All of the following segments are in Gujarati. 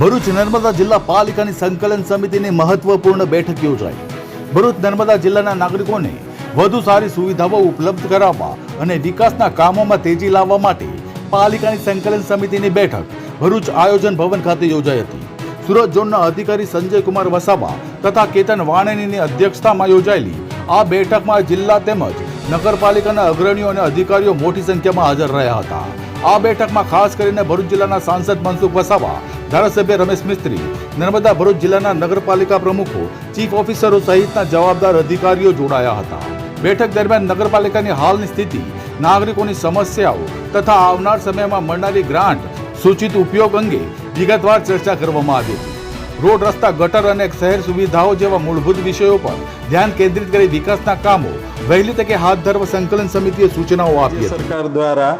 ભરૂચ નર્મદા જિલ્લા પાલિકાની સંકલન સમિતિની મહત્વપૂર્ણ બેઠક યોજાઈ। ભરૂચ નર્મદા જિલ્લાના નાગરિકોને વધુ સારી સુવિધાઓ ઉપલબ્ધ કરાવવા અને વિકાસના કામોમાં તેજી લાવવા માટે પાલિકાની સંકલન સમિતિની બેઠક ભરૂચ આયોજન ભવન ખાતે યોજાઈ હતી। સુરત ઝોનના અધિકારી સંજય કુમાર વસાવા તથા કેતન વાણેનીની અધ્યક્ષતામાં યોજાયેલી આ બેઠકમાં જિલ્લા તેમજ નગરપાલિકાના અગ્રણીઓ અને અધિકારીઓ મોટી સંખ્યામાં હાજર રહ્યા હતા। આ બેઠકમાં ખાસ કરીને ભરૂચ જિલ્લાના સાંસદ મનસુખ વસાવા, ધારાસભ્ય રમેશ મિસ્ત્રી, નર્મદા ભરૂચ જિલ્લાના નગરપાલિકા પ્રમુખો, ચીફ ઓફિસરો સહિતના જવાબદાર અધિકારીઓ જોડાયા હતા। બેઠક દરમિયાન નગરપાલિકાની હાલની સ્થિતિ, નાગરિકોની સમસ્યાઓ તથા આવનાર સમયમાં મળનારી ગ્રાન્ટ સૂચિત ઉપયોગ અંગે વિગતવાર ચર્ચા કરવામાં આવી હતી। રોડ, રસ્તા, ગટર અને શહેર સુવિધાઓ જેવા મૂળભૂત વિષયો પર ધ્યાન કેન્દ્રિત કરી વિકાસના કામો વહેલી તકે હાથ ધરવા સંકલન સમિતિએ સૂચનાઓ આપી હતી। સરકાર દ્વારા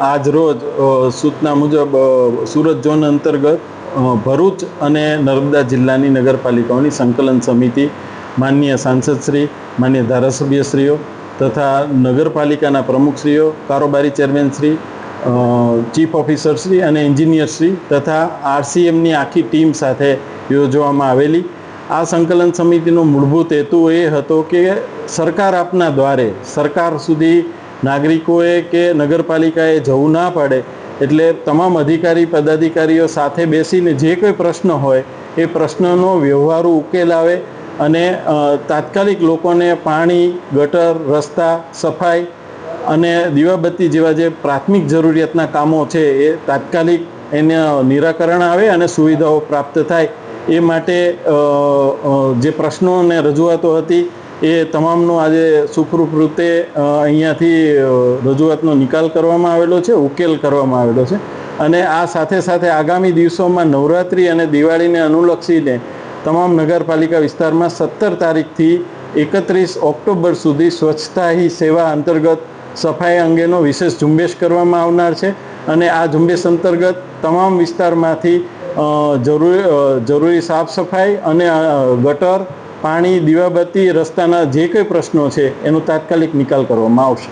આજ રોજ સૂચના મુજબ સુરત ઝોન અંતર્ગત ભરૂચ અને નર્મદા જિલ્લાની નગરપાલિકાઓની સંકલન સમિતિ માનનીય સાંસદશ્રી, માનનીય ધારાસભ્યશ્રીઓ તથા નગરપાલિકાના પ્રમુખશ્રીઓ, કારોબારી ચેરમેનશ્રી, ચીફ ઓફિસરશ્રી અને એન્જિનિયરશ્રી તથા આરસીએમની આખી ટીમ સાથે યોજવામાં આવેલી આ સંકલન સમિતિનો મૂળભૂત હેતુ એ હતો કે સરકાર આપના દ્વારે સરકાર સુધી નાગરિકોએ કે નગરપાલિકાએ જવું ના પડે, એટલે તમામ અધિકારી પદાધિકારીઓ સાથે બેસીને જે કોઈ પ્રશ્ન હોય એ પ્રશ્નનો વ્યવહારુ ઉકેલ આવે અને તાત્કાલિક લોકોને પાણી, ગટર, રસ્તા, સફાઈ અને દીવાબત્તી જેવા જે પ્રાથમિક જરૂરિયાતના કામો છે એ તાત્કાલિક એને નિરાકરણ આવે અને સુવિધાઓ પ્રાપ્ત થાય એ માટે જે પ્રશ્નો અને રજૂઆતો હતી એ તમામનો આજે સુખરૂપ રીતે અહીંયાથી રજૂઆતનો નિકાલ કરવામાં આવેલો છે, ઉકેલ કરવામાં આવેલો છે। અને આ સાથે સાથે આગામી દિવસોમાં નવરાત્રિ અને દિવાળીને અનુલક્ષીને તમામ નગરપાલિકા વિસ્તારમાં 17 તારીખથી 31 ઓક્ટોબર સુધી સ્વચ્છતા હી સેવા અંતર્ગત સફાઈ અંગેનો વિશેષ ઝુંબેશ કરવામાં આવનાર છે અને આ ઝુંબેશ અંતર્ગત તમામ વિસ્તારમાંથી જરૂરી સાફ સફાઈ અને ગટર, પાણી, દીવાબત્તી, રસ્તાના જે કંઈ પ્રશ્નો છે એનો તાત્કાલિક નિકાલ કરવામાં આવશે।